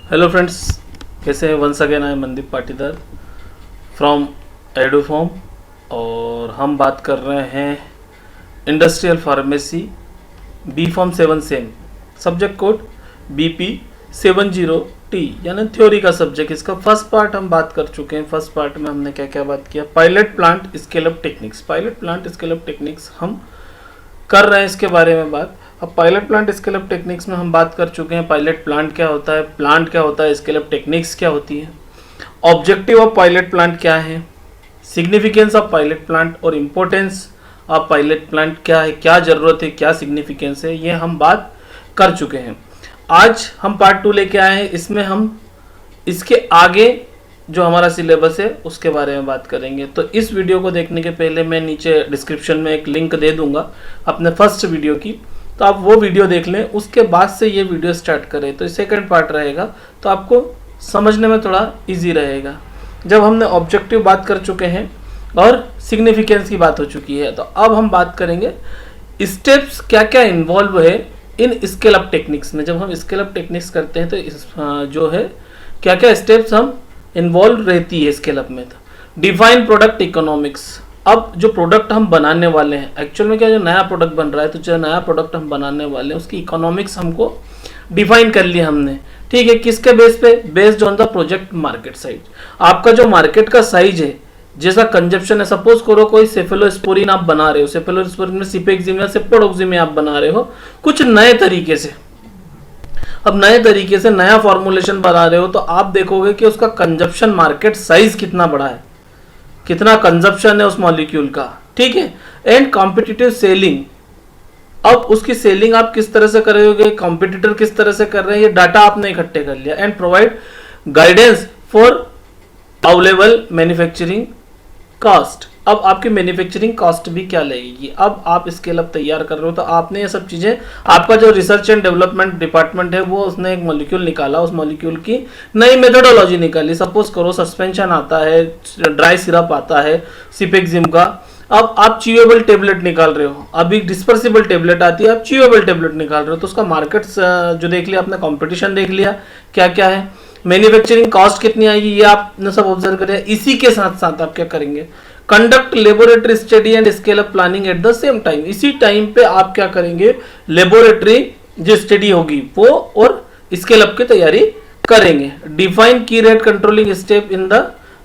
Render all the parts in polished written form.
Hello friends, कैसे हैं? Once again I am Mandeep Patidar from Eduform और हम बात कर रहे हैं industrial pharmacy B pharm 7 same subject code BP70T यानी थ्योरी का सब्जेक्ट। इसका फर्स्ट पार्ट हम बात कर चुके हैं। फर्स्ट पार्ट में हमने क्या क्या बात किया? Pilot plant scale up techniques. Pilot plant scale up techniques हम कर रहे हैं, इसके बारे में बात। अब pilot plant scale up techniques में हम बात कर चुके हैं पायलट प्लांट क्या होता है, प्लांट क्या होता है, स्केल अप टेक्निक्स क्या होती है, ऑब्जेक्टिव ऑफ पायलट प्लांट क्या है, सिग्निफिकेंस ऑफ पायलट प्लांट और इम्पोर्टेंस ऑफ पायलट प्लांट क्या है, क्या ज़रूरत है, क्या सिग्निफिकेंस है, ये हम बात कर चुके हैं। आज हम पार्ट 2 लेके आए हैं। इसमें हम इसके आगे जो हमारा सिलेबस है उसके बारे में बात करेंगे। तो इस वीडियो को देखने के पहले मैं नीचे डिस्क्रिप्शन में एक लिंक दे दूंगा अपने फर्स्ट वीडियो की, तो आप वो वीडियो देख लें, उसके बाद से ये वीडियो स्टार्ट करें। तो सेकंड पार्ट रहेगा तो आपको समझने में थोड़ा इजी रहेगा। जब हमने ऑब्जेक्टिव बात कर चुके हैं और सिग्निफिकेंस की बात हो चुकी है, तो अब हम बात करेंगे स्टेप्स क्या क्या इन्वॉल्व है इन स्केल अप टेक्निक्स में। जब हम स्केल अप टेक्निक्स करते हैं तो इस जो है क्या क्या स्टेप्स हम इन्वॉल्व रहती है स्केल अप में। तो डिफाइन प्रोडक्ट इकोनॉमिक्स। अब जो प्रोडक्ट हम बनाने वाले हैं, एक्चुअल में क्या, जो नया प्रोडक्ट बन रहा है, तो जो नया प्रोडक्ट हम बनाने वाले हैं उसकी इकोनॉमिक्स हमको डिफाइन कर लिया हमने। ठीक है, किसके बेस पे? Based on the project market size. आपका जो मार्केट का साइज है, जैसा कंजप्शन है, सपोज करो कोई सेफेलोस्पोरिन आप बना रहे हो, सेफेलोस्पोरिन में सिपेक्सिम या सेप्रोडोक्सिम आप बना रहे हो कुछ नए तरीके से। अब नए तरीके से नया फॉर्मुलेशन बना रहे हो तो आप देखोगे कि उसका कंजप्शन मार्केट साइज कितना बड़ा है, कितना कंजप्शन है उस मॉलिक्यूल का। ठीक है, एंड कॉम्पिटिटिव सेलिंग। अब उसकी सेलिंग आप किस तरह से करोगे, कॉम्पिटिटर किस तरह से कर रहे हैं, ये डाटा आपने इकट्ठे कर लिया। And provide guidance for available manufacturing cost. अब आपकी मैन्युफैक्चरिंग कॉस्ट भी क्या लगेगी। अब आप स्केल अप तैयार कर रहे हो तो आपने ये सब चीजें, आपका जो रिसर्च एंड डेवलपमेंट डिपार्टमेंट है वो उसने एक मॉलिक्यूल निकाला, उस मॉलिक्यूल की नई मेथोडोलॉजी निकाली। सपोज करो सस्पेंशन आता है, ड्राई सिरप आता है सिपेक्सिम का। अब आप च्यूएबल टेबलेट निकाल रहे हो, अभी डिस्पर्सिबल टेबलेट आती है, आप च्यूएबल टेबलेट निकाल रहे हो, तो उसका मार्केट जो देख लिया आपने, कॉम्पिटिशन देख लिया क्या क्या है, मैन्युफैक्चरिंग कॉस्ट कितनी आएगी, ये आपने सब ऑब्जर्व कर लिया। इसी के साथ साथ आप क्या करेंगे? Conduct laboratory study and scale up planning at the same time. इसी टाइम पे आप क्या करेंगे? लेबोरेटरी जो स्टडी होगी वो और स्केल अप की तैयारी करेंगे। डिफाइन की rate controlling step in the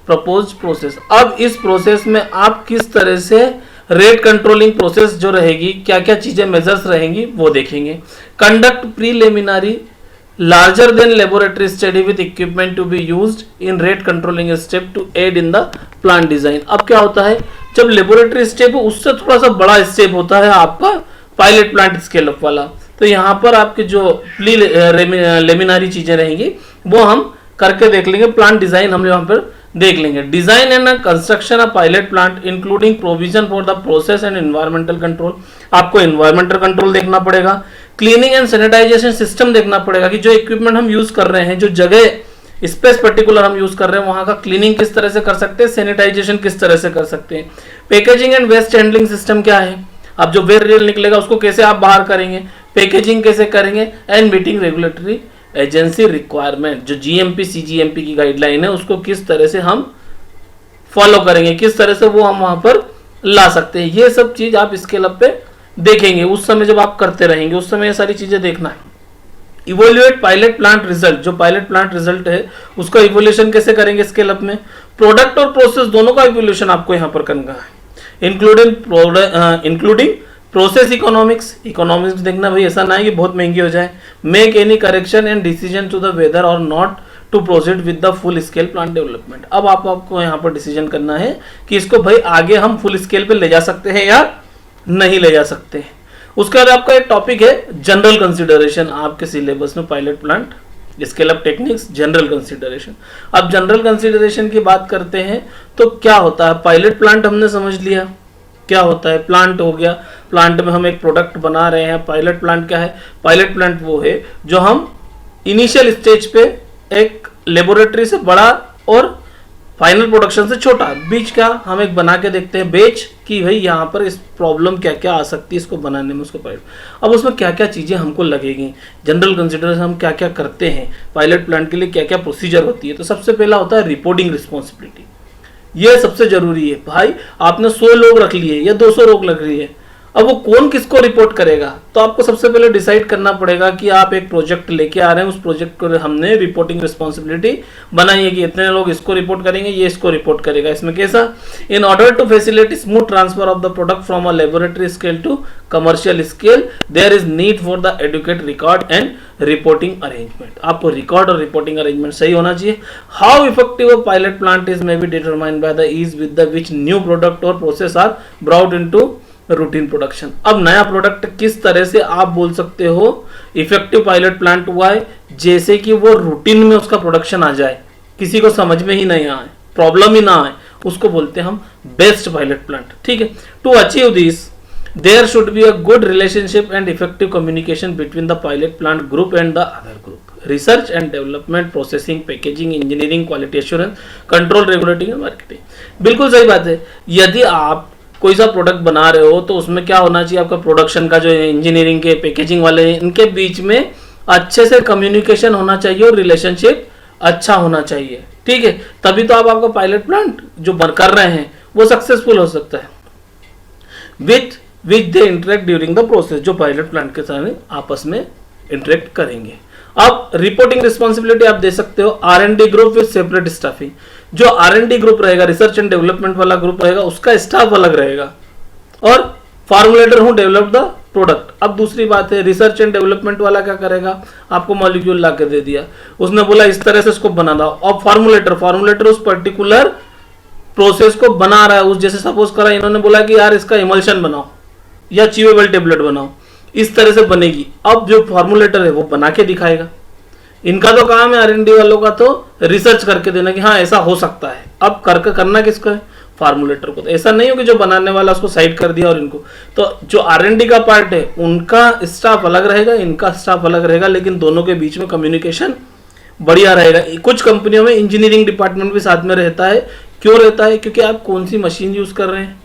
proposed process. अब इस प्रोसेस में आप किस तरह से रेट कंट्रोलिंग प्रोसेस जो रहेगी, क्या क्या चीजें मेजर्स रहेंगी वो देखेंगे। Conduct preliminary larger than laboratory study with equipment to be used in rate controlling step to aid in the plant design। अब क्या होता है, जब लेबोरेटरी स्टेप उससे थोड़ा सा बड़ा स्टेप होता है आपका पायलट प्लांट स्केल अप वाला। तो यहाँ पर आपके जो प्रीलिमिनरी चीजें रहेंगी वो हम करके देख लेंगे। प्लांट डिजाइन हम यहाँ पर देख लेंगे। Design and construction of pilot plant including provision for the process and environmental control. आपको एनवायरमेंटल कंट्रोल देखना पड़ेगा, क्लीनिंग एंड सैनिटाइजेशन सिस्टम देखना पड़ेगा कि जो इक्विपमेंट हम यूज कर रहे हैं, जो जगह स्पेस पर्टिकुलर हम यूज कर रहे हैं, वहां का क्लीनिंग किस तरह से कर सकते हैं, सैनिटाइजेशन किस तरह से कर सकते हैं। Packaging and waste handling system क्या है, अब जो वेस्ट निकलेगा उसको कैसे आप बाहर करेंगे, पैकेजिंग कैसे करेंगे, and meeting regulatory agency requirement. जो जीएमपी सीजीएमपी की गाइडलाइन है उसको किस तरह से हम फॉलो करेंगे, किस तरह से वो हम वहां पर ला सकते हैं। ये सब चीज आप स्केल अप पे देखेंगे। उस समय जब आप करते रहेंगे उस समय ये सारी चीजें देखना है। इवोल्यूएट पायलट प्लांट रिजल्ट। जो पायलट प्लांट रिजल्ट है उसका इवोल्यूशन कैसे करेंगे स्केल अप में। प्रोडक्ट और प्रोसेस दोनों का इवोल्यूशन आपको यहाँ पर करना है, इंक्लूडिंग प्रोसेस इकोनॉमिक्स। इकोनॉमिक्स देखना भाई, ऐसा ना है कि बहुत महंगी हो जाए। Make any correction and decision to the whether or not to proceed with the full scale plant development. अब आपको यहाँ पर डिसीजन करना है कि इसको भाई आगे हम फुल स्केल पे ले जा सकते हैं या नहीं ले जा सकते। उसके बाद आपका एक टॉपिक है जनरल कंसिडरेशन। आपके सिलेबस में pilot plant scale up techniques general consideration. अब जनरल कंसिडरेशन की बात करते हैं तो क्या होता है, पायलट प्लांट हमने समझ लिया क्या होता है। प्लांट हो गया, प्लांट में हम एक प्रोडक्ट बना रहे हैं। पायलट प्लांट क्या है? पायलट प्लांट वो है जो हम इनिशियल स्टेज पे एक लेबोरेटरी से बड़ा और फाइनल प्रोडक्शन से छोटा। बीच का हम एक बना के देखते हैं बेच कि भाई यहाँ पर इस प्रॉब्लम क्या क्या आ सकती है इसको बनाने में, उसको पायलट, अब उसमें क्या क्या चीज़ें हमको लगेगी, जनरल कंसिडरेशन हम क्या क्या करते हैं, पायलट प्लांट के लिए क्या क्या प्रोसीजर होती है। तो सबसे पहला होता है रिपोर्टिंग रिस्पॉन्सिबिलिटी, ये सबसे जरूरी है। भाई आपने 100 लोग रख लिए या 200 लोग लग रही है, अब वो कौन किसको रिपोर्ट करेगा, तो आपको सबसे पहले डिसाइड करना पड़ेगा कि आप एक प्रोजेक्ट लेके आ रहे हैं, उस प्रोजेक्ट को हमने रिपोर्टिंग रिस्पॉन्सिबिलिटी बनाई है कि इतने लोग इसको रिपोर्ट करेंगे, ये इसको रिपोर्ट करेगा। इसमें कैसा, in order to facilitate smooth transfer of the product from a laboratory scale to commercial scale there is need for the adequate record and reporting arrangement. आपको रिकॉर्ड और रिपोर्टिंग अरेंजमेंट सही होना चाहिए। How effective a pilot plant is may be determined by the ease with the which new product और process are brought into routine production. अब नया product किस तरह से आप बोल सकते हो इफेक्टिव पायलट प्लांट हुआ है, जैसे कि वो रूटीन में उसका प्रोडक्शन आ जाए, किसी को समझ में ही नहीं आए, प्रॉब्लम ही ना आए, उसको बोलते हैं हम बेस्ट पायलट प्लांट। ठीक है, to achieve this there should be a good relationship and effective communication between the pilot plant group and the other group. Research and development, processing, packaging, engineering, quality assurance, control, regulating and marketing. बिल्कुल सही बात है। यदि आप कोई सा product बना रहे हो तो उसमें क्या होना चाहिए, आपका प्रोडक्शन का जो इंजीनियरिंग के पैकेजिंग वाले इनके बीच में अच्छे से कम्युनिकेशन होना चाहिए और रिलेशनशिप अच्छा होना चाहिए। ठीक है, तभी तो आप आपका पायलट प्लांट जो कर रहे हैं वो सक्सेसफुल हो सकता है। With which they interact during the process, जो पायलट प्लांट के साथ आपस में इंटरेक्ट करेंगे। अब रिपोर्टिंग रिस्पॉन्सिबिलिटी आप दे सकते हो R&D group with separate staffing. जो R&D ग्रुप रहेगा, रिसर्च एंड डेवलपमेंट वाला ग्रुप रहेगा, उसका स्टाफ अलग रहेगा, और फार्मुलेटर हूं डेवलप द प्रोडक्ट। अब दूसरी बात है, रिसर्च एंड डेवलपमेंट वाला क्या करेगा, आपको मॉलिक्यूल ला के दे दिया, उसने बोला इस तरह से इसको बना दो। अब फार्मुलेटर उस पर्टिकुलर प्रोसेस को बना रहा है, उस जैसे सपोज करा इन्होंने बोला कि यार इसका इमल्शन बनाओ या च्यूएबल टेबलेट बनाओ, इस तरह से बनेगी। अब जो फार्मुलेटर है वो बना के दिखाएगा। इनका तो काम है R&D वालों का तो रिसर्च करके देना कि हाँ ऐसा हो सकता है। अब करना किसको है, फार्मुलेटर को। तो ऐसा नहीं हो कि जो बनाने वाला उसको साइड कर दिया और इनको, तो जो R&D का पार्ट है उनका स्टाफ अलग रहेगा, इनका स्टाफ अलग रहेगा, लेकिन दोनों के बीच में कम्युनिकेशन बढ़िया रहेगा। कुछ कंपनियों में इंजीनियरिंग डिपार्टमेंट भी साथ में रहता है। क्यों रहता है, क्योंकि आप कौन सी मशीन यूज कर रहे हैं,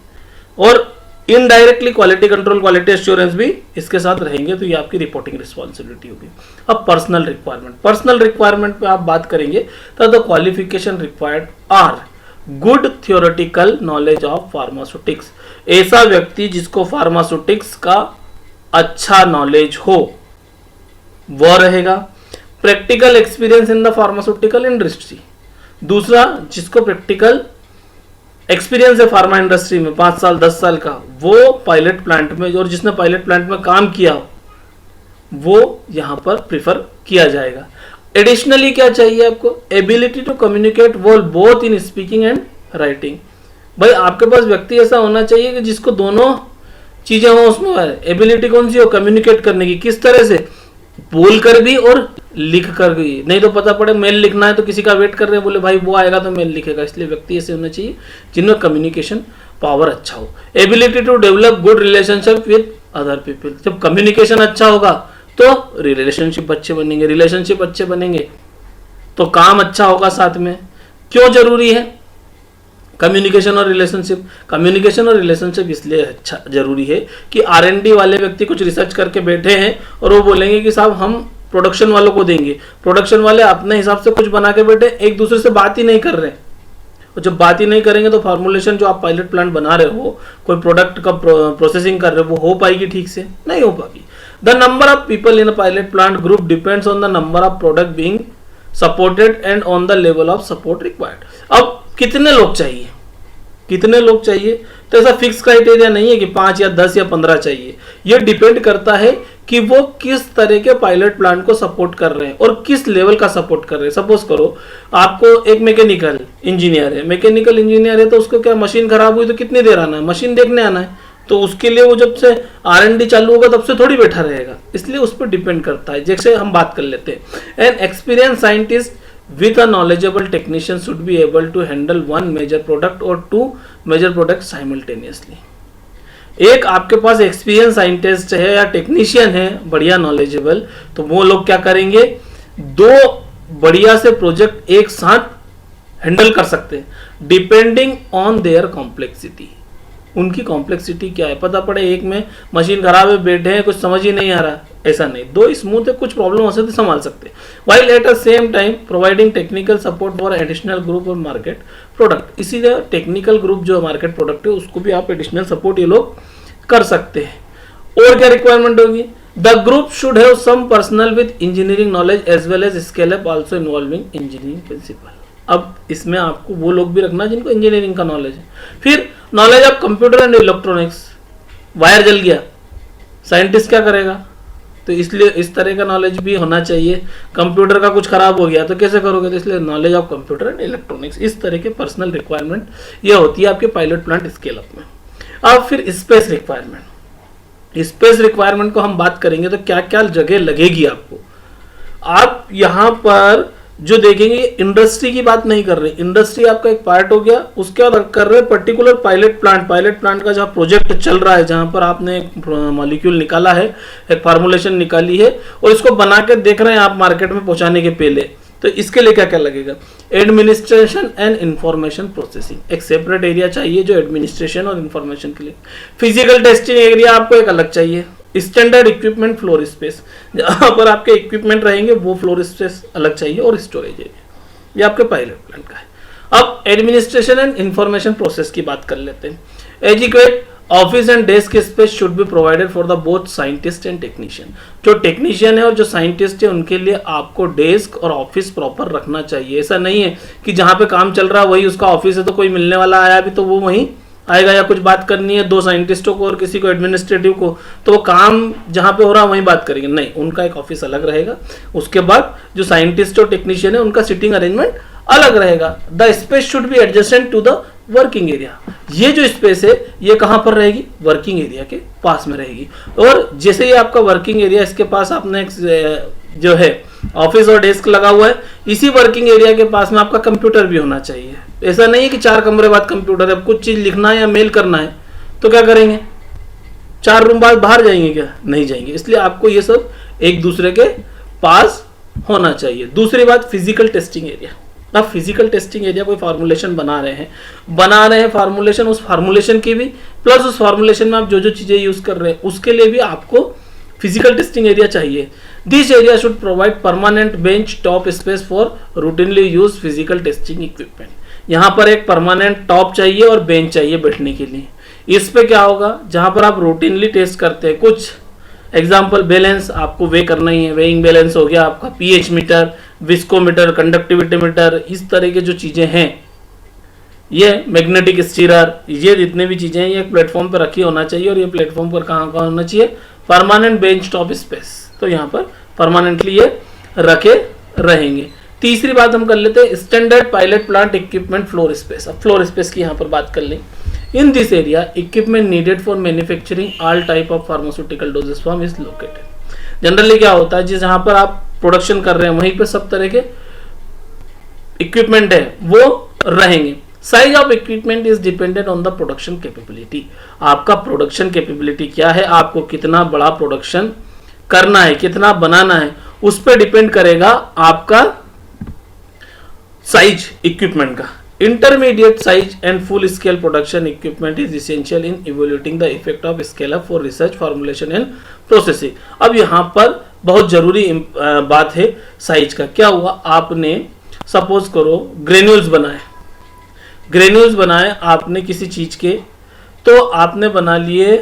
और indirectly quality control, quality assurance भी इसके साथ रहेंगे। तो ये आपकी रिपोर्टिंग रिस्पॉन्सिबिलिटी होगी। अब पर्सनल रिक्वायरमेंट पे आप बात करेंगे तो the qualification required are good theoretical knowledge of pharmaceutics. ऐसा व्यक्ति जिसको फार्मास्यूटिक्स का अच्छा नॉलेज हो वो रहेगा। Practical experience in the pharmaceutical industry, दूसरा जिसको प्रैक्टिकल एक्सपीरियंस है फार्मा इंडस्ट्री में 5 साल 10 साल का, वो पायलट प्लांट में, और जिसने पायलट प्लांट में काम किया हो वो यहां पर प्रिफर किया जाएगा। एडिशनली क्या चाहिए आपको, ability to communicate well both in speaking and writing. भाई आपके पास व्यक्ति ऐसा होना चाहिए कि जिसको दोनों चीजें हो उसमें। एबिलिटी कौन सी हो, कम्युनिकेट करने की, किस तरह से, बोल कर भी और लिख कर भी। नहीं तो पता पड़े मेल लिखना है तो किसी का वेट कर रहे हैं, बोले भाई वो आएगा तो मेल लिखेगा। इसलिए व्यक्ति ऐसे होना चाहिए जिनमें कम्युनिकेशन पावर अच्छा हो। Ability to develop good relationship with other people, जब कम्युनिकेशन अच्छा होगा तो रिलेशनशिप अच्छे बनेंगे, रिलेशनशिप अच्छे बनेंगे तो काम अच्छा होगा साथ में। क्यों जरूरी है कम्युनिकेशन और रिलेशनशिप? कम्युनिकेशन और रिलेशनशिप इसलिए अच्छा जरूरी है कि R&D वाले व्यक्ति कुछ रिसर्च करके बैठे हैं और वो बोलेंगे कि साहब हम प्रोडक्शन वालों को देंगे, प्रोडक्शन वाले अपने हिसाब से कुछ बना के बैठे, एक दूसरे से बात ही नहीं कर रहे। और जब बात ही नहीं करेंगे तो फार्मुलेशन जो आप पायलट प्लांट बना रहे हो, कोई प्रोडक्ट का प्रोसेसिंग कर रहे हो, वो हो पाएगी ठीक से? नहीं हो पाएगी। The number of people in a pilot plant group depends on the number of product being supported and on the level of support required. अब कितने लोग चाहिए, कितने लोग चाहिए, तो ऐसा फिक्स क्राइटेरिया नहीं है कि 5 या 10 या 15 चाहिए। यह डिपेंड करता है कि वो किस तरह के पायलट प्लांट को सपोर्ट कर रहे हैं और किस लेवल का सपोर्ट कर रहे हैं। सपोज करो आपको एक मैकेनिकल इंजीनियर है, तो उसको क्या मशीन खराब हुई तो कितनी देर आना है, मशीन देखने आना है, तो उसके लिए वो जब से R&D चालू होगा तब से थोड़ी बैठा रहेगा। इसलिए उस पर डिपेंड करता है। जैसे हम बात कर लेते हैं, an experience scientist with a knowledgeable technician should be able to handle one major product or two major products simultaneously। एक आपके पास एक्सपीरियंस साइंटिस्ट है या टेक्नीशियन है बढ़िया नॉलेजेबल, तो वो लोग क्या करेंगे, 2 बढ़िया से प्रोजेक्ट एक साथ हैंडल कर सकते हैं डिपेंडिंग ऑन देयर कॉम्प्लेक्सिटी। उनकी कॉम्प्लेक्सिटी क्या है पता पड़े, एक में मशीन खराब है, बैठे हैं, कुछ समझ ही नहीं आ रहा, ऐसा नहीं। दो स्मूथ है, कुछ प्रॉब्लम हो सकती संभाल सकते, while at the same time providing technical support for additional group और मार्केट प्रोडक्ट। इसीलिए टेक्निकल ग्रुप जो मार्केट प्रोडक्ट है उसको भी आप एडिशनल सपोर्ट ये लोग कर सकते हैं। और क्या रिक्वायरमेंट होगी, the group should have some personnel with engineering knowledge as well as scale up also involving engineering principle. अब इसमें आपको वो लोग भी रखना जिनको इंजीनियरिंग का नॉलेज है। फिर knowledge of computer and electronics, wire जल गया, साइंटिस्ट क्या करेगा, तो इसलिए इस तरह का नॉलेज भी होना चाहिए। कंप्यूटर का कुछ खराब हो गया तो कैसे करोगे, तो इसलिए knowledge of computer and electronics, इस तरह के पर्सनल रिक्वायरमेंट ये होती है आपके पायलट प्लांट स्केल अप में। अब फिर स्पेस रिक्वायरमेंट, स्पेस रिक्वायरमेंट को हम बात करेंगे तो क्या क्या जगह लगेगी आपको। आप यहाँ पर जो देखेंगे इंडस्ट्री की बात नहीं कर रहे, इंडस्ट्री आपका एक पार्ट हो गया, उसके बाद कर रहे पर्टिकुलर पायलट प्लांट का जहाँ प्रोजेक्ट चल रहा है, जहाँ पर आपने एक मॉलिक्यूल निकाला है, एक फार्मूलेशन निकाली है और इसको बना के देख रहे हैं आप मार्केट में पहुंचाने के पहले, तो इसके लिए क्या क्या लगेगा, एडमिनिस्ट्रेशन एंड इंफॉर्मेशन प्रोसेसिंग, एक सेपरेट एरिया चाहिए जो एडमिनिस्ट्रेशन और इंफॉर्मेशन के लिए। फिजिकल टेस्टिंग एरिया आपको एक अलग चाहिए। स्टैंडर्ड इक्विपमेंट फ्लोर स्पेस, जहां पर आपके इक्विपमेंट रहेंगे वो फ्लोर स्पेस अलग चाहिए, और स्टोरेज एरिया, ये आपके पायलट प्लांट का है। अब एडमिनिस्ट्रेशन एंड इंफॉर्मेशन प्रोसेस की बात कर लेते हैं। Educate office and desk space should be provided for the both scientist and technician. जो टेक्नीशियन है और जो साइंटिस्ट है उनके लिए आपको डेस्क और ऑफिस प्रॉपर रखना चाहिए। ऐसा नहीं है कि जहां पे काम चल रहा है वही उसका ऑफिस है, तो कोई मिलने वाला आया भी तो वो वहीं आएगा, या कुछ बात करनी है दो साइंटिस्टों को और किसी को एडमिनिस्ट्रेटिव को, तो वो काम जहां पे हो रहा है वहीं बात करेंगे, नहीं, उनका एक ऑफिस अलग रहेगा। उसके बाद जो साइंटिस्ट और टेक्नीशियन है उनका सिटिंग अरेंजमेंट अलग रहेगा। The space should be adjacent to the working area. ये जो स्पेस है ये कहां पर रहेगी, वर्किंग एरिया के पास में रहेगी। और जैसे ही आपका वर्किंग एरिया, इसके पास आपने जो है ऑफिस और डेस्क लगा हुआ है, इसी वर्किंग एरिया के पास में आपका कंप्यूटर भी होना चाहिए। ऐसा नहीं है कि 4 कमरे बाद कंप्यूटर है, कुछ चीज लिखना है या मेल करना है तो क्या करेंगे, 4 रूम बाद बाहर जाएंगे क्या, नहीं जाएंगे। इसलिए आपको ये सब एक दूसरे के पास होना चाहिए। दूसरी बात, फिजिकल टेस्टिंग एरिया। आप फिजिकल टेस्टिंग एरिया कोई फार्मूलेशन बना रहे हैं फार्मूलेशन, उस फार्मूलेशन की भी प्लस उस फार्मूलेशन में आप जो जो चीजें यूज कर रहे हैं उसके लिए भी आपको फिजिकल टेस्टिंग एरिया चाहिए। This area should provide permanent bench top space for routinely use physical testing equipment. यहाँ पर एक परमानेंट टॉप चाहिए और बेंच चाहिए बैठने के लिए। इस पे क्या होगा, जहां पर आप रूटीनली टेस्ट करते हैं, कुछ एग्जाम्पल, बैलेंस आपको वे करना ही है, वेइंग बैलेंस हो गया आपका, pH meter, viscometer, conductivity meter, इस तरह की जो चीजें हैं, ये मैग्नेटिक स्टीरर, ये जितने भी चीजें हैं ये प्लेटफॉर्म पर रखी होना चाहिए। और ये प्लेटफॉर्म पर कहाँ कहाँ होना चाहिए, परमानेंट बेंच टॉप स्पेस, तो यहाँ पर परमानेंटली ये रखे रहेंगे। तीसरी बात हम कर लेते हैं, standard pilot plant equipment floor space. अब फ्लोर स्पेस की यहाँ पर बात कर लें। In this area equipment needed for manufacturing all type of pharmaceutical doses form is located. Generally क्या होता है, जिस जहां पर आप प्रोडक्शन कर रहे हैं वहीं पे सब तरह के इक्विपमेंट है वो रहेंगे। Size of equipment is dependent on the production capability. आपका प्रोडक्शन कैपेबिलिटी क्या है, आपको कितना बड़ा प्रोडक्शन करना है, कितना बनाना है, उस पर डिपेंड करेगा आपका साइज इक्विपमेंट का। Intermediate size and full scale production equipment is essential in evaluating the effect of scale up for research, formulation and processing. अब यहाँ पर बहुत जरूरी बात है साइज का। क्या हुआ, आपने सपोज करो ग्रेन्यूल्स बनाए आपने किसी चीज के, तो आपने बना लिए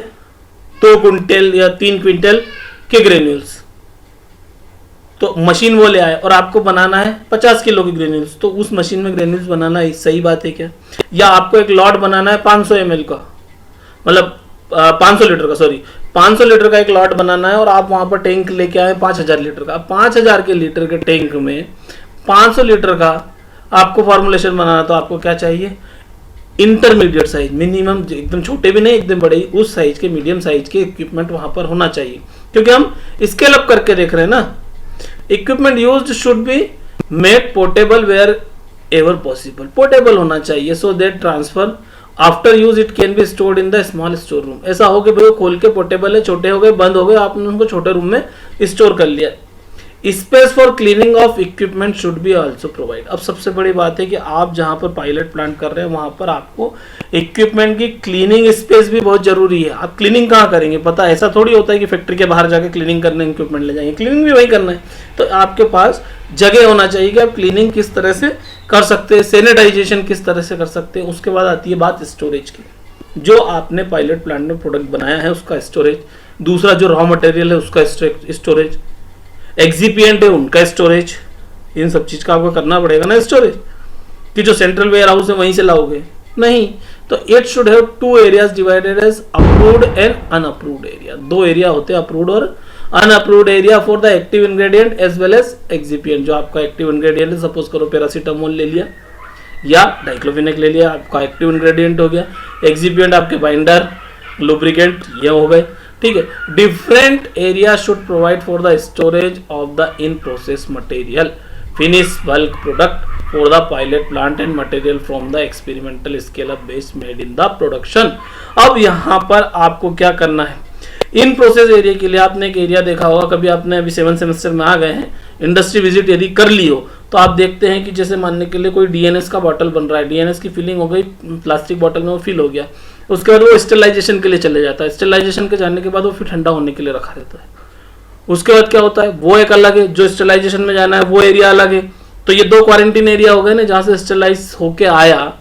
2 क्विंटल या 3 क्विंटल के ग्रेन्यूल्स, तो मशीन वो ले आए और आपको बनाना है 50 किलो के ग्रेन्यूल्स, तो उस मशीन में ग्रेन्यूल्स बनाना सही बात है क्या? या आपको एक लॉट बनाना है 500 ml का, मतलब 500 लीटर का, सॉरी 500 लीटर का एक लॉट बनाना है और आप वहां पर टैंक लेके आए 5000 लीटर का। 5000 के लीटर के टैंक में 500 लीटर का आपको फॉर्मुलेशन बनाना, तो आपको क्या चाहिए, इंटरमीडिएट साइज, मिनिमम, एकदम छोटे भी नहीं एकदम बड़े, उस साइज के मीडियम साइज के इक्विपमेंट वहां पर होना चाहिए, क्योंकि हम स्केल अप करके देख रहे हैं ना। Equipment used should be made portable wherever possible, portable होना चाहिए, so that transfer after use it can be stored in the small store room. ऐसा हो कि भाई खोल के पोर्टेबल है, छोटे हो गए, बंद हो गए, आपने उनको छोटे रूम में स्टोर कर लिया। Space for cleaning of equipment should be also provide. अब सबसे बड़ी बात है कि आप जहां पर पायलट प्लांट कर रहे हैं वहां पर आपको इक्विपमेंट की क्लीनिंग स्पेस भी बहुत जरूरी है। आप क्लीनिंग कहाँ करेंगे, पता है, ऐसा थोड़ी होता है कि फैक्ट्री के बाहर जाके क्लीनिंग करने इक्विपमेंट ले जाएंगे, क्लीनिंग भी वही करना है। तो आपके पास जगह होना चाहिए कि आप क्लीनिंग किस तरह से कर सकते हैं, सैनिटाइजेशन किस तरह से कर सकते हैं। उसके बाद आती है बात स्टोरेज की, जो आपने पायलट प्लांट में प्रोडक्ट बनाया है उसका स्टोरेज, दूसरा जो रॉ मटेरियल है उसका स्टोरेज, एक्सिपिएंट है उनका स्टोरेज, इन सब चीज का आपको करना पड़ेगा ना स्टोरेज, कि जो सेंट्रल वेयर हाउस है वहीं से लाओगे नहीं। तो it should have 2 areas divided as approved and unapproved area. 2 area होते हैं, अप्रूव्ड और unapproved area for the active ingredient as well as excipient. जो आपका एक्टिव इंग्रेडिएंट है, सपोज करो पैरासीटामोल ले लिया या डाइक्लोफिनेक ले लिया, आपका एक्टिव इंग्रेडिएंट हो गया। एक्सिपिएंट आपके बाइंडर, लुब्रिकेंट, ये हो गए, ठीक है। Different area should provide for the storage of the in process material, finish bulk product for the pilot plant and material from the experimental scale up base made in the production. अब यहाँ पर आपको क्या करना है, in process area के लिए आपने एक एरिया देखा होगा, कभी आपने अभी 7th सेमेस्टर में आ गए हैं, इंडस्ट्री विजिट यदि कर ली हो तो आप देखते हैं कि जैसे मानने के लिए कोई डीएनएस का बॉटल बन रहा है, डीएनएस की फिलिंग हो गई प्लास्टिक बॉटल में, वो फिल हो गया, उसके बाद वो स्टेलाइजेशन के लिए चले जाता है, स्टेलाइजेशन के जाने के बाद वो फिर ठंडा होने के लिए रखा रहता है। उसके बाद क्या होता है, वो एक अलग है, जो स्टेलाइजेशन में जाना है वो एरिया अलग है। तो ये 2 क्वारंटीन एरिया हो गए ना, जहाँ से स्टेलाइज होके आया,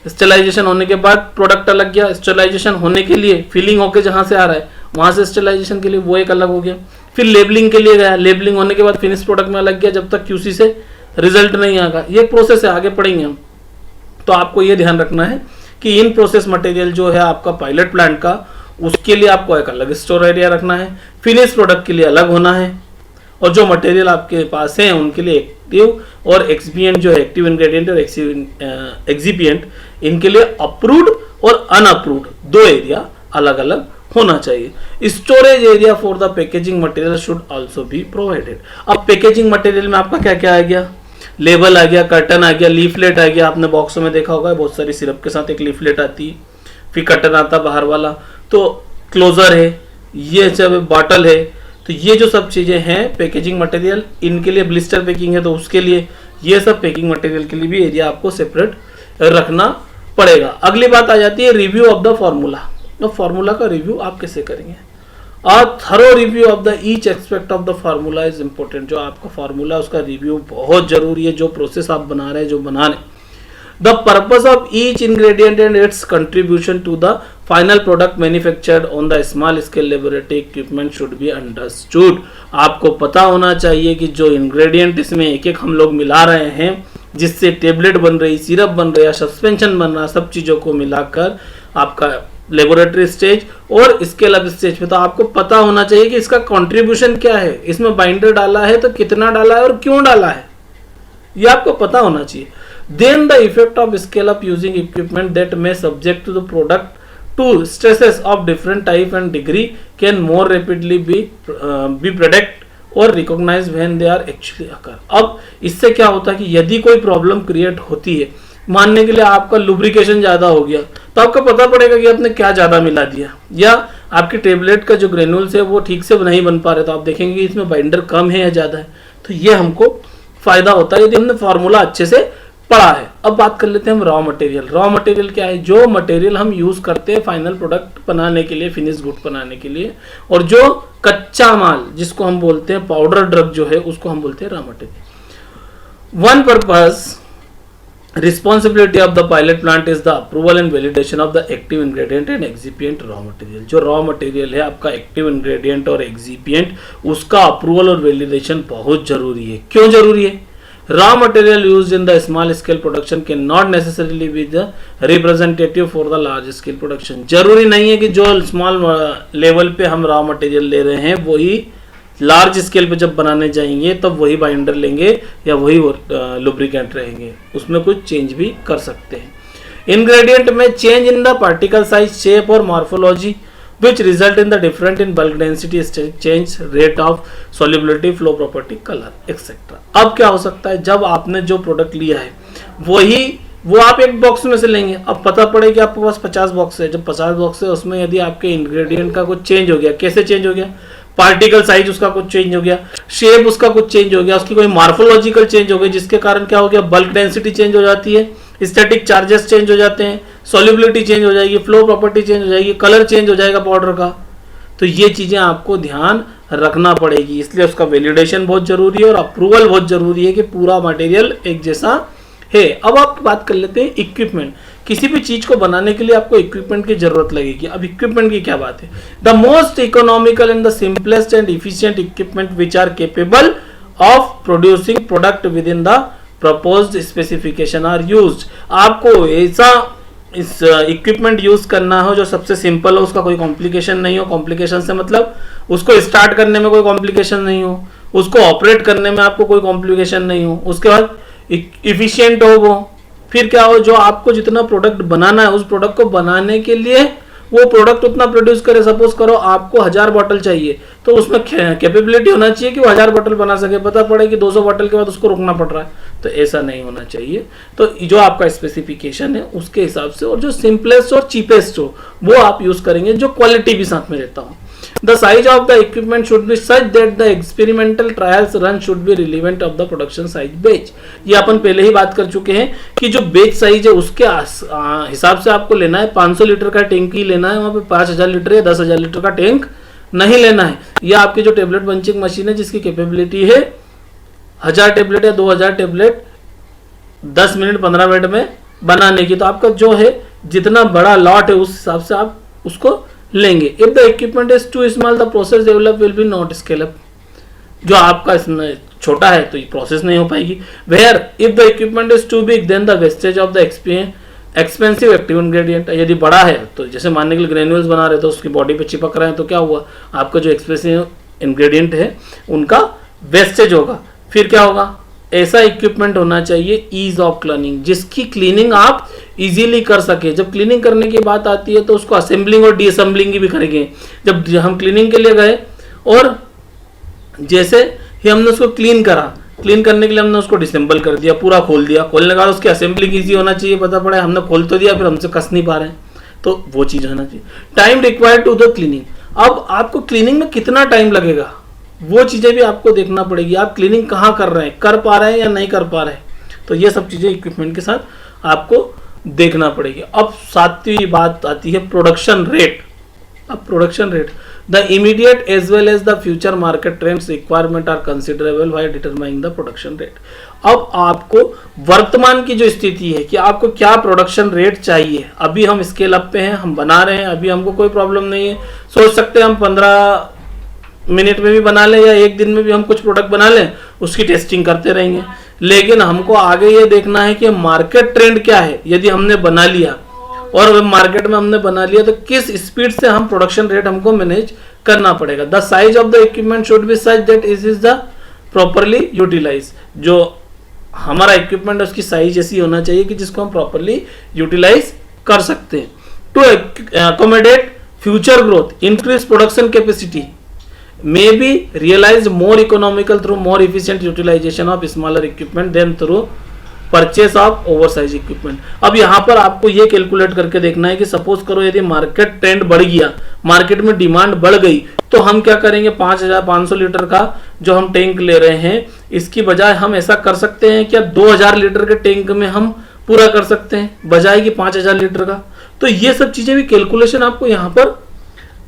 स्टेलाइजेशन होने के बाद प्रोडक्ट अलग गया, स्टेलाइजेशन होने के लिए फिलिंग होके जहाँ से आ रहा है वहां से स्टेलाइजेशन के लिए वो एक अलग हो गया, फिर लेबलिंग के लिए गया, लेबलिंग होने के बाद फिनिश प्रोडक्ट में अलग गया, जब तक क्यूसी से रिजल्ट नहीं आएगा। ये प्रोसेस है, आगे पढ़ेंगे हम। तो आपको ये ध्यान रखना है कि इन प्रोसेस मटेरियल जो है आपका पायलट प्लांट का, उसके लिए आपको एक अलग स्टोर एरिया रखना है, फिनिश प्रोडक्ट के लिए अलग होना है, और जो मटेरियल आपके पास है उनके लिए एक्टिव और एक्सिपिएंट जो है एक्टिव इंग्रेडिएंट और एक्सिपिएंट, इनके लिए अप्रूव्ड और अनअप्रूव्ड 2 एरिया अलग अलग होना चाहिए। Storage area for the packaging material should also be provided. अब पैकेजिंग मटेरियल में आपका क्या क्या आ गया, लेबल आ गया, कर्टन आ गया, लीफलेट आ गया। आपने बॉक्सों में देखा होगा बहुत सारी सिरप के साथ एक लीफलेट आती है, फिर कर्टन आता बाहर वाला, तो क्लोजर है, ये सब बॉटल है। तो ये जो सब चीजें हैं पैकेजिंग मटेरियल, इनके लिए ब्लिस्टर पैकिंग है तो उसके लिए, ये सब पैकिंग मटेरियल के लिए भी एरिया आपको सेपरेट रखना पड़ेगा। अगली बात आ जाती है रिव्यू ऑफ द फॉर्मूला। तो फॉर्मूला का रिव्यू आप कैसे करेंगे, और thorough review of the each aspect of the formula is important. जो आपका फार्मूला उसका रिव्यू बहुत जरूरी है, जो प्रोसेस आप बना रहे हैं, जो बना रहे हैं। The purpose of each ingredient and its contribution to the final product manufactured on the small scale laboratory equipment should be understood. आपको पता होना चाहिए कि जो इंग्रेडिएंट इसमें एक एक हम लोग मिला रहे हैं, जिससे टेबलेट बन रही, सिरप बन रही है, सस्पेंशन बन रहा, सब चीजों को मिलाकर आपका लेबोरेटरी स्टेज और स्केल अप स्टेज पे, तो आपको पता होना चाहिए कि इसका कंट्रीब्यूशन क्या है, इसमें बाइंडर डाला है तो कितना डाला है और क्यों डाला है, ये आपको पता होना चाहिए। Then the effect of scale up using equipment that may subject to the product to stresses of different type and degree can more rapidly be predict और recognise when they are actually occur. अब इससे क्या होता है कि यदि कोई problem create होती है, मानने के लिए आपका लुब्रिकेशन ज्यादा हो गया, तो आपको पता पड़ेगा कि आपने क्या ज्यादा मिला दिया, या आपकी टेबलेट का जो ग्रेनुल्स है वो ठीक से नहीं बन पा रहे, तो आप देखेंगे कि इसमें बाइंडर कम है या ज्यादा है। तो ये हमको फायदा होता है यदि हमने फार्मूला अच्छे से पढ़ा है। अब बात कर लेते हैं हम रॉ मटेरियल। रॉ मटेरियल क्या है, जो मटेरियल हम यूज करते हैं फाइनल प्रोडक्ट बनाने के लिए, फिनिश गुड बनाने के लिए, और जो कच्चा माल जिसको हम बोलते हैं पाउडर ड्रग जो है उसको हम बोलते हैं raw material. One purpose responsibility of the pilot plant is the approval and validation of the active ingredient and excipient raw material। जो raw material है आपका active ingredient और excipient, उसका approval और validation बहुत जरूरी है। क्यों जरूरी है? raw material used in the small scale production can not necessarily be the representative for the large scale production। जरूरी नहीं है कि जो small level पे हम raw material ले रहे हैं वही लार्ज स्केल पे जब बनाने जाएंगे तब वही बाइंडर लेंगे या वही लुब्रिकेंट रहेंगे, उसमें कुछ चेंज भी कर सकते हैं। इंग्रेडिएंट में change in the particle size, shape और morphology which result in the different in bulk density, change rate of solubility, flow property, colour etcetera. अब क्या हो सकता है, जब आपने जो प्रोडक्ट लिया है वो आप एक बॉक्स में से लेंगे, अब पता पड़े कि आपके पास 50 बॉक्स है, जब 50 बॉक्स है उसमें यदि आपके इंग्रेडिएंट का कुछ चेंज हो गया, कैसे चेंज हो गया, पार्टिकल साइज उसका कुछ चेंज हो गया, शेप उसका कुछ चेंज हो गया, उसकी कोई मार्फोलॉजिकल चेंज हो गई, जिसके कारण क्या हो गया, बल्क डेंसिटी चेंज हो जाती है, स्टैटिक चार्जेस चेंज हो जाते हैं, सॉल्युबिलिटी चेंज हो जाएगी, फ्लो प्रॉपर्टी चेंज हो जाएगी, कलर चेंज हो जाएगा पाउडर का। तो ये चीजें आपको ध्यान रखना पड़ेगी, इसलिए उसका वैलिडेशन बहुत जरूरी है और अप्रूवल बहुत जरूरी है कि पूरा मटेरियल एक जैसा है। अब आप बात कर लेते हैं इक्विपमेंट। किसी भी चीज को बनाने के लिए आपको इक्विपमेंट की जरूरत लगेगी। अब इक्विपमेंट की क्या बात है, the most economical and the simplest and efficient equipment which are capable of producing product within the proposed specification are used. आपको ऐसा इस इक्विपमेंट यूज करना हो जो सबसे सिंपल हो, उसका कोई कॉम्प्लिकेशन नहीं हो। कॉम्प्लिकेशन से मतलब उसको स्टार्ट करने में कोई कॉम्प्लिकेशन नहीं हो, उसको ऑपरेट करने में आपको कोई कॉम्प्लिकेशन नहीं हो, उसके बाद इफिशिएंट हो वो। फिर क्या हो, जो आपको जितना प्रोडक्ट बनाना है उस प्रोडक्ट को बनाने के लिए वो प्रोडक्ट उतना प्रोड्यूस करे। सपोज करो आपको 1000 बॉटल चाहिए तो उसमें कैपेबिलिटी होना चाहिए कि वो 1000 बॉटल बना सके। पता पड़े कि 200 बॉटल के बाद उसको रुकना पड़ रहा है, तो ऐसा नहीं होना चाहिए। तो जो आपका स्पेसिफिकेशन है उसके हिसाब से, और जो सिंपलेस्ट और चीपेस्ट हो वो आप यूज करेंगे, जो क्वालिटी भी साथ में रहता हो। The size of the equipment should be such that the experimental trials run should be relevant of the production size batch। ये अपन पहले ही बात कर चुके हैं कि जो बेच साइज है उसके हिसाब से आपको लेना है। 500 लीटर का टैंक ही लेना है, वहाँ पे 5000 लीटर या 10,000 लीटर का टैंक नहीं लेना है। या आपकी जो टेबलेट पंचिंग मशीन है जिसकी कैपेबिलिटी है 1000 टेबलेट या 2000 टेबलेट 10 मिनट 15 मिनट में बनाने की, तो आपका जो है जितना बड़ा लॉट है उस हिसाब से आप उसको लेंगे। If the equipment is too small the process develop will be not scale up. जो आपका इसमें छोटा है तो ये प्रोसेस नहीं हो पाएगी। Where if the equipment is too big then the wastage of the expensive active ingredient. यदि बड़ा है तो जैसे मानने के लिए ग्रेन्यूल्स बना रहे तो उसकी बॉडी पे चिपक रहे हैं, तो क्या हुआ, आपका जो एक्सपेंसिव इंग्रेडिएंट है उनका वेस्टेज होगा। फिर क्या होगा, ऐसा इक्विपमेंट होना चाहिए ईज ऑफ क्लीनिंग, जिसकी क्लीनिंग आप इजीली कर सके। जब क्लीनिंग करने की बात आती है तो उसको असेंबलिंग और डीअसेंबलिंग भी करेंगे। जब हम क्लीनिंग के लिए गए और जैसे ही हमने उसको क्लीन करा, क्लीन करने के लिए हमने उसको डिसेंबल कर दिया, पूरा खोल दिया। खोलने के बाद उसकी असेंबलिंग ईजी होना चाहिए। पता पड़ा हमने खोल तो दिया, फिर हमसे कस नहीं पा रहे हैं, तो वो चीज होना चाहिए। Time required to the cleaning. अब आपको क्लीनिंग में कितना टाइम लगेगा वो चीजें भी आपको देखना पड़ेगी। आप क्लीनिंग कहाँ कर रहे हैं, कर पा रहे हैं या नहीं कर पा रहे हैं, तो ये सब चीजें इक्विपमेंट के साथ आपको देखना पड़ेगी। अब सातवीं बात आती है प्रोडक्शन रेट। अब production rate, the immediate as well as the future market trends requirement are considerable while determining the production rate. अब आपको वर्तमान की जो स्थिति है कि आपको क्या प्रोडक्शन रेट चाहिए। अभी हम स्केल अप पे हैं, हम बना रहे हैं, अभी हमको कोई प्रॉब्लम नहीं है। सोच सकते हैं हम 15 मिनट में भी बना लें या एक दिन में भी हम कुछ प्रोडक्ट बना लें, उसकी टेस्टिंग करते रहेंगे। लेकिन हमको आगे ये देखना है कि मार्केट ट्रेंड क्या है। यदि हमने बना लिया और मार्केट में हमने बना लिया तो किस स्पीड से हम प्रोडक्शन रेट हमको मैनेज करना पड़ेगा। The size of the equipment should be such that it is the properly utilize. जो हमारा इक्विपमेंट है उसकी साइज ऐसी होना चाहिए कि जिसको हम प्रॉपरली यूटिलाइज कर सकते हैं। To accommodate future growth, increase production capacity may be realized more economical through more efficient utilization of smaller equipment than through purchase of oversized equipment। अब यहाँ पर आपको ये कैलकुलेट करके देखना है कि सपोज करो यदि मार्केट ट्रेंड बढ़ गया, मार्केट में डिमांड बढ़ गई, तो हम क्या करेंगे, 5500 लीटर का जो हम टैंक ले रहे हैं इसकी बजाय हम ऐसा कर सकते हैं क्या 2000 लीटर के टैंक में हम पूरा कर सकते हैं बजाय कि 5000 लीटर का। तो ये सब चीजें भी कैलकुलेशन आपको यहाँ पर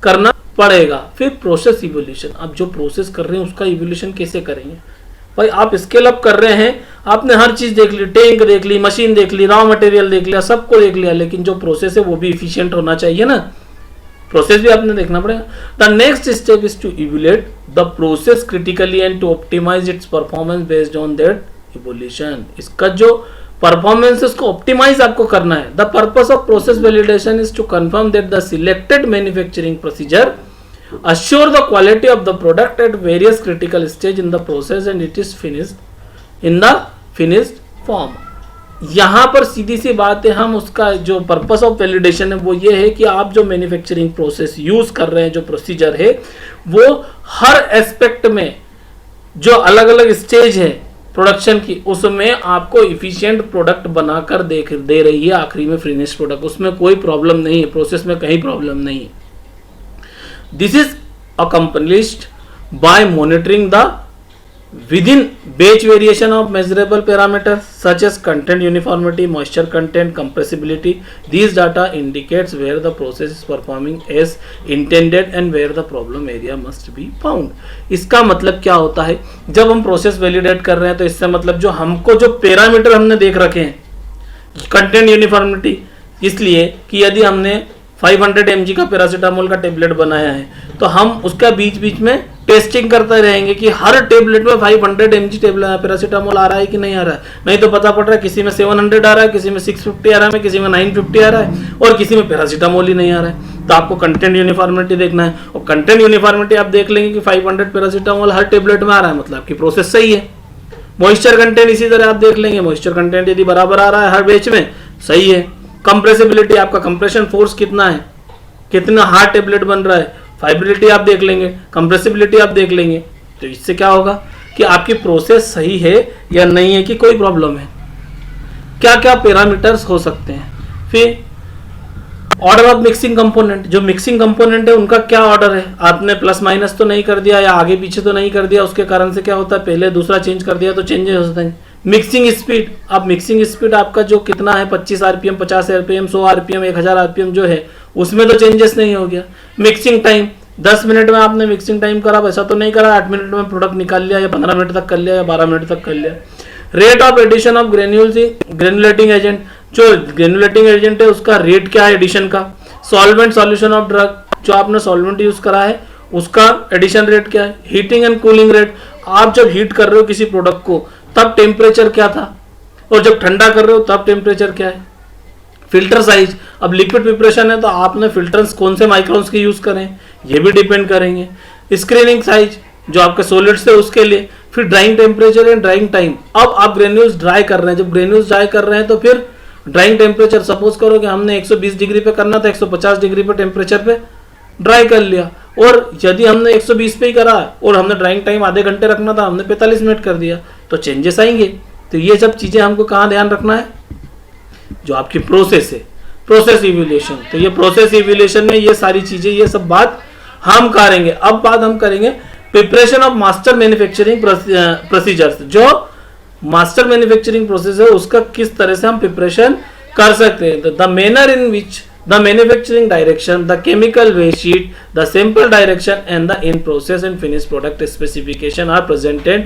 करना पड़ेगा। फिर प्रोसेस इवोल्यूशन। अब जो प्रोसेस कर रहे हैं उसका इवोल्यूशन कैसे करेंगे भाई। आप स्केल अप कर रहे हैं, आपने हर चीज देख ली, टैंक देख ली, मशीन देख ली, रॉ मटेरियल देख लिया, सबको देख लिया, लेकिन जो प्रोसेस है वो भी इफिशिएंट होना चाहिए ना। प्रोसेस भी आपने देखना पड़ेगा। The next step is to evolute the process critically and to optimize its performance based on that evolution. इसका जो परफॉर्मेंस को ऑप्टिमाइज आपको करना है। The purpose of process validation is to confirm that the selected manufacturing procedure assure the quality of the product at various critical stage in the process and it is finished in the finished form। यहाँ पर सीधी सी बात है, हम उसका जो purpose of validation है वो ये है कि आप जो मैन्युफैक्चरिंग प्रोसेस यूज कर रहे हैं, जो प्रोसीजर है वो हर एस्पेक्ट में जो अलग अलग स्टेज है प्रोडक्शन की, उसमें आपको इफिशिएंट प्रोडक्ट बनाकर दे रही है आखिरी में फिनिश प्रोडक्ट। उसमें कोई प्रॉब्लम नहीं है, प्रोसेस में कहीं प्रॉब्लम नहीं है। This is accomplished by monitoring the within batch variation of measurable parameters such as content uniformity, moisture content, compressibility. These data indicates where the process is performing as intended and where the problem area must be found. इसका मतलब क्या होता है, जब हम process validate कर रहे हैं तो इससे मतलब जो हमको जो पैरामीटर हमने देख रखे हैं, कंटेंट यूनिफॉर्मिटी, इसलिए कि यदि हमने 500 mg का पैरासीटामोल का टेबलेट बनाया है तो हम उसका बीच बीच में टेस्टिंग करते रहेंगे कि हर टेबलेट में 500 mg पैरासीटामोल आ रहा है कि नहीं आ रहा है। नहीं तो पता पड़ रहा है किसी में 700 आ रहा है, किसी में 650 आ रहा है, किसी में 950 आ रहा है और किसी में पैरासीटामोल ही नहीं आ रहा है। तो आपको कंटेंट यूनिफॉर्मिटी देखना है और कंटेंट यूनिफॉर्मिटी आप देख लेंगे कि 500 पैरासीटामोल हर टेबलेट में आ रहा है, मतलब आपकी प्रोसेस सही है। मॉइस्चर कंटेंट इसी तरह आप देख लेंगे, मॉइस्चर कंटेंट यदि बराबर आ रहा है हर बैच में, सही है। कंप्रेसिबिलिटी, आपका कंप्रेशन फोर्स कितना है, कितना हार्ड टेबलेट बन रहा है, फाइब्रिलिटी आप देख लेंगे, कंप्रेसिबिलिटी आप देख लेंगे। तो इससे क्या होगा कि आपकी प्रोसेस सही है या नहीं है, कि कोई प्रॉब्लम है, क्या क्या पैरामीटर्स हो सकते हैं। फिर ऑर्डर ऑफ मिक्सिंग कंपोनेंट, जो मिक्सिंग कंपोनेंट है उनका क्या ऑर्डर है, आपने प्लस माइनस तो नहीं कर दिया या आगे पीछे तो नहीं कर दिया, उसके कारण से क्या होता है पहले दूसरा चेंज कर दिया तो चेंजेस हो सकते हैं। मिक्सिंग स्पीड, अब मिक्सिंग स्पीड आपका जो कितना है 25 आरपीएम, 50 आरपीएम, 100 आरपीएम, 1000 आरपीएम जो है उसमें तो चेंजेस नहीं हो गया। मिक्सिंग टाइम, 10 मिनट में आपने मिक्सिंग टाइम करा, वैसा तो नहीं करा 8 मिनट में प्रोडक्ट निकाल लिया या 15 मिनट तक कर लिया या 12 मिनट तक कर लिया। Rate of addition of granulating agent, जो ग्रेन्युलेटिंग एजेंट है उसका रेट क्या है एडिशन का। सॉल्वेंट सॉल्यूशन ऑफ ड्रग, जो आपने सॉल्वेंट यूज करा है उसका एडिशन रेट क्या है। हीटिंग एंड कूलिंग रेट, आप जब हीट कर रहे हो किसी प्रोडक्ट को तब टेम्परेचर क्या था और जब ठंडा कर रहे हो तब टेम्परेचर क्या है। फिल्टर साइज, अब लिक्विड प्रिपरेशन है तो आपने फिल्टर्स कौन से माइक्रोन्स के यूज करें ये भी डिपेंड करेंगे। स्क्रीनिंग साइज, जो आपके सॉलिड्स है उसके लिए। फिर drawing temperature and drawing time, अब आप ग्रेन्यूल्स ड्राई कर रहे हैं, जब ग्रेन्यूल्स ड्राई कर रहे हैं तो फिर ड्राइंग टेम्परेचर, सपोज करो कि हमने 120 डिग्री पे करना था, 150 डिग्री पे टेम्परेचर पे ड्राई कर लिया, और यदि हमने 120 पे ही करा और हमने ड्राइंग टाइम आधे घंटे रखना था, हमने 45 मिनट कर दिया तो चेंजेस आएंगे। तो ये सब चीजें हमको कहाँ ध्यान रखना है, जो आपकी प्रोसेस है, प्रोसेस इवैल्यूएशन। तो ये प्रोसेस इवैल्यूएशन में ये सारी चीजें, ये सब बात हम करेंगे। अब बात हम करेंगे preparation of master manufacturing procedures, जो मास्टर मैन्युफैक्चरिंग प्रोसेस है उसका किस तरह से हम प्रिपरेशन कर सकते हैं। The manner in which the manufacturing direction, the chemical waste sheet, the sample direction and the in process and finished product specification are presented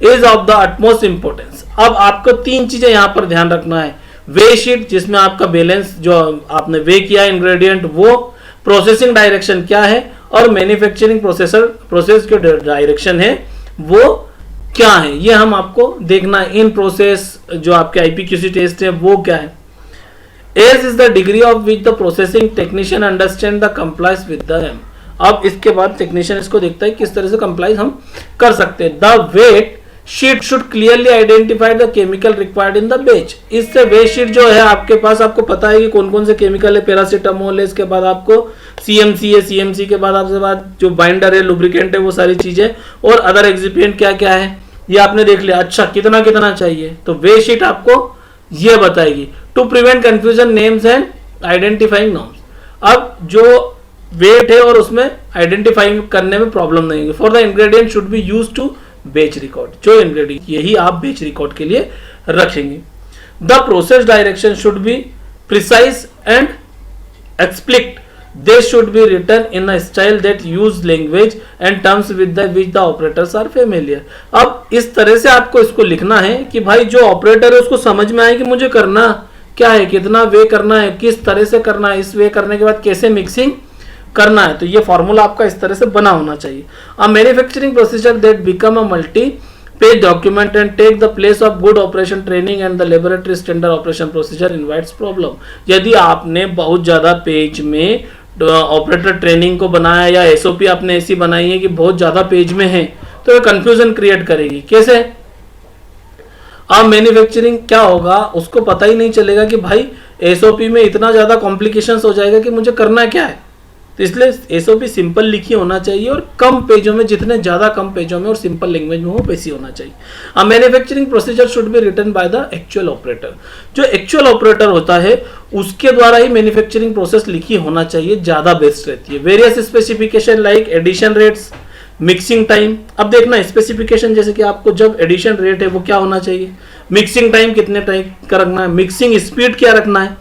is of the utmost importance। अब आपको तीन चीजें यहाँ पर ध्यान रखना है। वे शीट, जिसमें आपका बैलेंस जो आपने वे किया इंग्रेडिएंट वो, प्रोसेसिंग डायरेक्शन क्या है, और मैन्युफैक्चरिंग प्रोसेस के डायरेक्शन है वो क्या है, ये हम आपको देखना है। इन प्रोसेस जो आपके आईपीक्यूसी टेस्ट है वो क्या है। As is the degree of which the processing technician understand the complies with the M। अब इसके बाद टेक्नीशियन इसको देखता है किस तरह से कंप्लाइज हम कर सकते हैं। The weight sheet should clearly identify the chemical required in the batch. इससे वेट शीट जो है आपके पास, आपको पता है कि कौन कौन से केमिकल है, पैरासीटामोल है, इसके बाद आपको सीएमसी है, सीएमसी के बाद आपके बाद जो बाइंडर है, लुब्रिकेंट है, वो सारी चीजें, और अदर एक्सिपिएंट क्या क्या है ये आपने देख लिया। अच्छा कितना कितना चाहिए, तो वेट शीट आपको ये बताएगी। To prevent confusion names and identifying norms, अब जो वेट है और उसमें आइडेंटिफाइंग करने में प्रॉब्लम नहीं होगी। For the ingredient should be used to batch record, जो इंग्रेडिएंट यही आप बेच रिकॉर्ड के लिए रखेंगे। The process direction should be precise and explicit, they should be written in a style that use language and terms with which the operators are familiar। अब इस तरह से आपको इसको लिखना है कि भाई जो ऑपरेटर है उसको समझ में आए कि मुझे करना क्या है, कितना वे करना है, किस तरह से करना है, इस वे करने के बाद कैसे मिक्सिंग करना है। तो ये फॉर्मूला आपका इस तरह से बना होना चाहिए। A manufacturing procedure that become a multi page document and take the place of good operation training and the laboratory standard operation procedure invites problem. यदि आपने बहुत ज्यादा पेज में ऑपरेटर ट्रेनिंग को बनाया या एसओपी आपने ऐसी बनाई है कि बहुत ज्यादा पेज में है, तो ये कंफ्यूजन क्रिएट करेगी। कैसे, अब मैन्युफैक्चरिंग क्या होगा उसको पता ही नहीं चलेगा कि भाई एसओपी में इतना ज्यादा कॉम्प्लिकेशंस हो जाएगा कि मुझे करना क्या है। तो इसलिए एसओपी सिंपल लिखी होना चाहिए और कम पेजों में, जितने ज्यादा कम पेजों में और सिंपल लैंग्वेज में हो वैसी होना चाहिए। A manufacturing procedure should be written by the actual operator, जो एक्चुअल ऑपरेटर होता है उसके द्वारा ही मैन्युफैक्चरिंग प्रोसेस लिखी होना चाहिए, ज्यादा बेस्ट रहती है। Various specification like addition rates, mixing time, अब देखना स्पेसिफिकेशन, जैसे कि आपको जब एडिशन रेट है वो क्या होना चाहिए, मिक्सिंग टाइम कितने टाइम का रखना है, मिक्सिंग स्पीड क्या रखना है,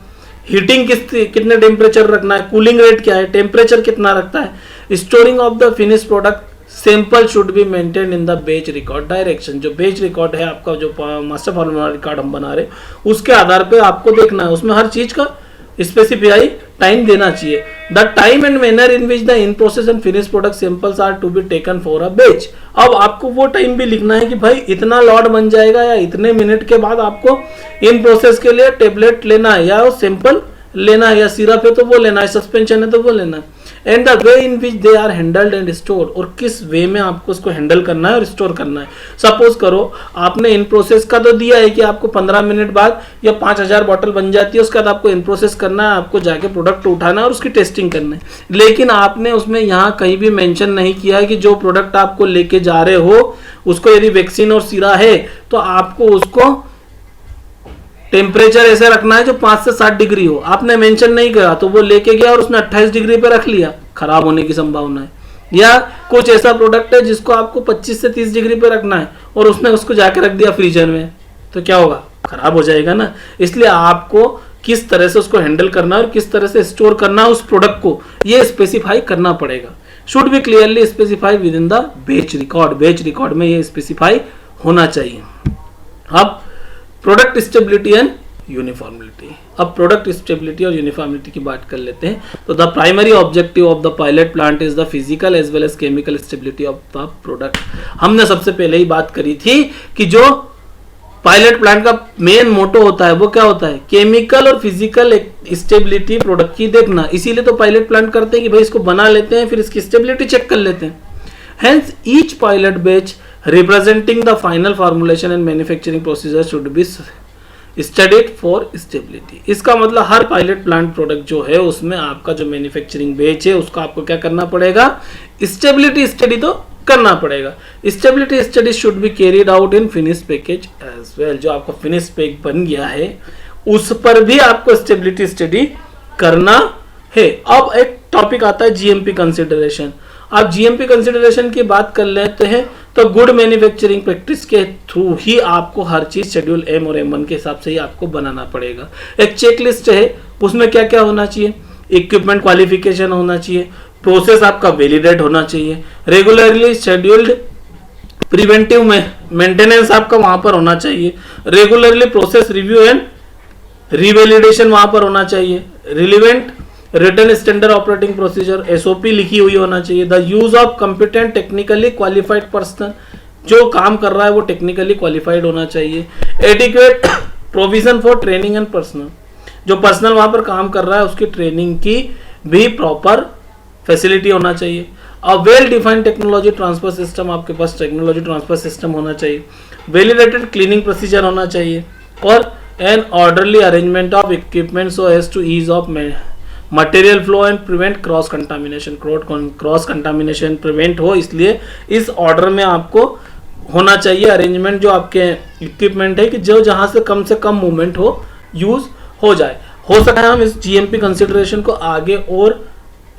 हीटिंग कितने टेम्परेचर रखना है, कूलिंग रेट क्या है, टेम्परेचर कितना रखता है, storing of the finish product sample should be maintain in the batch record direction. जो बैच रिकॉर्ड है आपका, जो मास्टर फॉर्मूला रिकॉर्ड हम बना रहे उसके आधार पे आपको देखना है, उसमें हर चीज का स्पेसिफाई टाइम देना चाहिए। The time and manner in which the in process and finish product samples are to be taken for a batch. अब आपको वो टाइम भी लिखना है कि भाई इतना लॉट बन जाएगा या इतने मिनट के बाद आपको इन प्रोसेस के लिए टेबलेट लेना है या सैंपल लेना है, या सिरप है तो वो लेना है, सस्पेंशन है तो वो लेना है। And the way in which they are handled and store, और किस वे में आपको उसको हैंडल करना है और स्टोर करना है। सपोज करो आपने इन प्रोसेस का तो दिया है कि आपको 15 मिनट बाद या 5000 बॉटल बन जाती है, उसके बाद आपको इन प्रोसेस करना है, आपको जाके प्रोडक्ट उठाना है और उसकी टेस्टिंग करना है। लेकिन आपने उसमें यहाँ कहीं भी मेंशन नहीं किया है कि जो प्रोडक्ट आपको लेके जा रहे हो उसको यदि वैक्सीन और सीरा है तो आपको उसको टेम्परेचर ऐसे रखना है जो 5 से 7 डिग्री हो। आपने मेंशन नहीं करा तो वो लेके गया और उसने 28 डिग्री पे रख लिया, खराब होने की संभावना है। या कुछ ऐसा प्रोडक्ट है जिसको आपको 25 से 30 डिग्री पे रखना है और उसने उसको जाके रख दिया फ्रीजर में, तो क्या होगा, खराब हो जाएगा ना। इसलिए आपको किस तरह से उसको हैंडल करना है और किस तरह से स्टोर करना है उस प्रोडक्ट को, ये स्पेसिफाई करना पड़ेगा। Should be clearly specify with in the batch record, batch record में ये स्पेसिफाई होना चाहिए। अब प्रोडक्ट स्टेबिलिटी एंड यूनिफॉर्मिलिटी, अब प्रोडक्ट स्टेबिलिटी और यूनिफॉर्मिलिटी की बात कर लेते हैं। तो the primary objective of the pilot plant is the physical as well as chemical stability of the product. हमने सबसे पहले ही बात करी थी कि जो पायलट प्लांट का मेन मोटो होता है वो क्या होता है, केमिकल और फिजिकल स्टेबिलिटी प्रोडक्ट की देखना। इसीलिए तो पायलट प्लांट करते हैं कि भाई इसको बना लेते हैं फिर इसकी स्टेबिलिटी चेक कर लेते हैं। Hence, each pilot batch representing the final formulation and manufacturing procedure should be studied for stability। इसका मतलब हर पायलट प्लांट प्रोडक्ट जो है उसमें आपका जो मैन्युफैक्चरिंग बैच है उसका आपको क्या करना पड़ेगा, स्टेबिलिटी स्टडी तो करना पड़ेगा। Stability study should be carried out in finish package as well. जो आपका फिनिश पैक बन गया है उस पर भी आपको स्टेबिलिटी स्टडी करना है। अब एक टॉपिक आता है जीएमपी कंसिडरेशन। आप जीएमपी कंसिडरेशन की बात कर लेते हैं तो गुड मैन्युफैक्चरिंग प्रैक्टिस के थ्रू ही आपको हर चीज शेड्यूल एम और M1 के हिसाब से ही आपको बनाना पड़ेगा। एक चेकलिस्ट है उसमें क्या क्या होना चाहिए, इक्विपमेंट क्वालिफिकेशन होना चाहिए, प्रोसेस आपका वैलिडेट होना चाहिए, रेगुलरली शेड्यूल्ड प्रिवेंटिव मेंटेनेंस आपका वहां पर होना चाहिए, रेगुलरली प्रोसेस रिव्यू एंड रिवैलिडेशन वहां पर होना चाहिए, relevant return standard operating procedure SOP लिखी हुई होना चाहिए, the use of competent technically qualified person, जो काम कर रहा है वो टेक्निकली क्वालिफाइड होना चाहिए, adequate provision for training and personal, जो पर्सनल वहां पर काम कर रहा है उसकी ट्रेनिंग की भी प्रॉपर फैसिलिटी होना चाहिए, a well defined technology transfer system, आपके पास टेक्नोलॉजी ट्रांसफर सिस्टम होना चाहिए, वैलिडेटेड क्लीनिंग प्रोसीजर होना चाहिए, और an orderly arrangement of equipment so as to ease of material flow and prevent cross contamination. Cross contamination prevent हो इसलिए इस order में आपको होना चाहिए अरेंजमेंट जो आपके इक्विपमेंट है कि जो जहां से कम मूवमेंट हो, यूज हो जाए। हो सकता है हम इस जीएमपी कंसिडरेशन को आगे और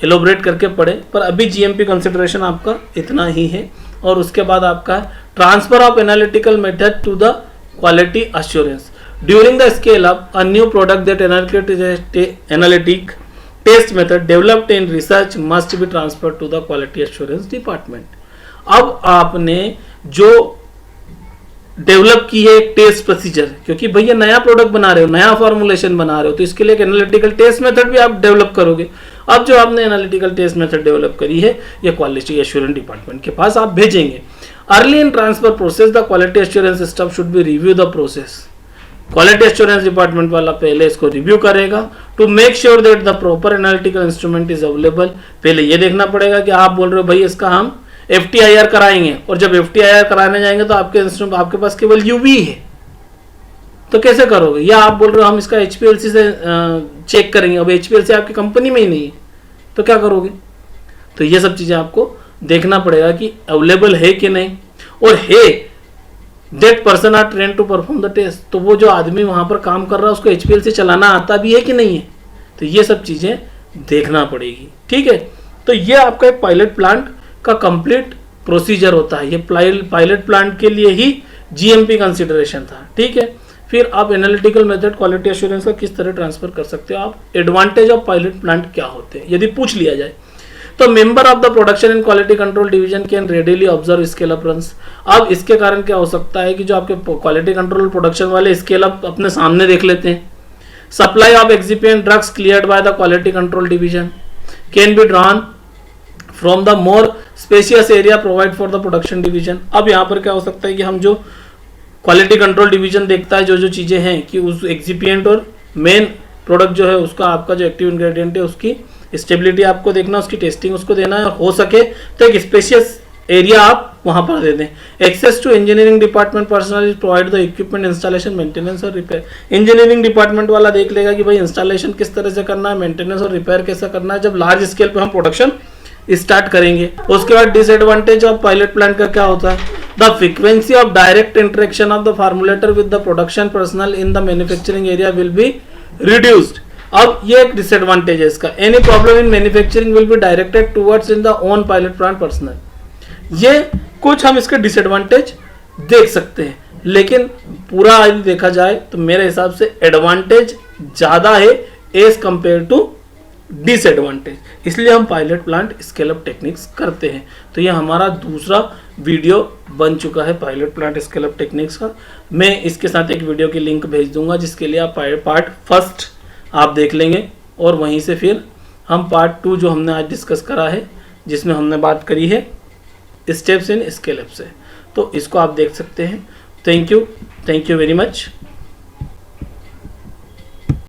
एलोबरेट करके पढ़े, पर अभी जीएमपी कंसिडरेशन आपका इतना ही है। और उसके बाद आपका transfer of analytical method to the quality assurance during the scale up a new product that analytic test method developed in research must be transfer to the quality assurance department. अब आपने जो डेवलप की है एक test procedure, क्योंकि भैया नया product बना रहे हो, नया फॉर्मुलेशन बना रहे हो, तो इसके लिए एक एनालिटिकल टेस्ट मेथड भी आप डेवलप करोगे। अब जो आपने एनालिटिकल टेस्ट मेथड डेवलप करी है ये क्वालिटी एश्योरेंस डिपार्टमेंट के पास आप भेजेंगे। Early in transfer process the quality assurance staff should be review the process. Quality assurance department वाला पहले इसको रिव्यू करेगा to make sure that the proper analytical instrument is available. पहले ये देखना पड़ेगा कि आप बोल रहे हो भाई इसका हम FTIR कराएंगे, और जब FTIR कराने जाएंगे तो आपके इंस्ट्रूमेंट आपके पास केवल UV है, तो कैसे करोगे? या आप बोल रहे हो हम इसका HPLC से चेक करेंगे, अब HPLC आपकी कंपनी में ही नहीं है तो क्या करोगे? तो ये सब चीजें आपको देखना पड़ेगा कि अवेलेबल है कि नहीं, और है that person are train to perform the test, तो वो जो आदमी वहां पर काम कर रहा है उसको HPLC चलाना आता भी है कि नहीं है, तो ये सब चीजें देखना पड़ेगी। ठीक है, तो ये आपका एक पायलट प्लांट का कंप्लीट प्रोसीजर होता है, ये पायलट प्लांट के लिए ही जीएमपी कंसिडरेशन था, ठीक है। फिर आप एनालिटिकल मेथड क्वालिटी एश्योरेंस का किस तरह ट्रांसफर कर सकते हो, आप एडवांटेज ऑफ पायलट प्लांट क्या होते हैं यदि पूछ लिया जाए तो member of the production and quality control division can readily observe scale up runs. अब इसके कारण क्या हो सकता है कि जो आपके क्वालिटी कंट्रोल प्रोडक्शन वाले स्केल अप अपने सामने देख लेते हैं। Supply of excipient drugs cleared by the quality control division can be drawn from the more spacious area provide for the production division. अब यहाँ पर क्या हो सकता है कि हम जो क्वालिटी कंट्रोल डिवीजन देखता है जो चीजें हैं कि उस एक्सिपिएंट और मेन प्रोडक्ट जो है उसका आपका जो एक्टिव इंग्रेडिएंट है उसकी स्टेबिलिटी आपको देखना, उसकी टेस्टिंग उसको देना है, और हो सके तो एक स्पेशियस एरिया आप वहां पर दे दें। Access to engineering department personnel is provide the equipment installation maintenance और रिपेयर। इंजीनियरिंग डिपार्टमेंट वाला देख लेगा कि भाई इंस्टॉलेशन किस तरह से करना है, मेंटेनेंस और रिपेयर कैसा करना है जब लार्ज स्केल पे हम प्रोडक्शन स्टार्ट करेंगे। उसके बाद डिसएडवांटेज ऑफ पायलट प्लांट का क्या होता है, the frequency of direct interaction of the formulator with the production personnel in the manufacturing area will be reduced. अब ये एक डिसएडवांटेज है इसका। Any problem in manufacturing will be directed towards in the own pilot plant personnel. ये कुछ हम इसके disadvantage देख सकते हैं, लेकिन पूरा यदि देखा जाए तो मेरे हिसाब से एडवांटेज ज्यादा है एज कंपेयर टू डिसएडवांटेज, इसलिए हम pilot plant scale up techniques करते हैं। तो ये हमारा दूसरा वीडियो बन चुका है pilot plant scale up techniques का। मैं इसके साथ एक वीडियो की लिंक भेज दूंगा जिसके लिए आप पार्ट फर्स्ट आप देख लेंगे, और वहीं से फिर हम पार्ट 2 जो हमने आज डिस्कस करा है जिसमें हमने बात करी है स्टेप्स इन स्केल अप से, तो इसको आप देख सकते हैं। Thank you very much.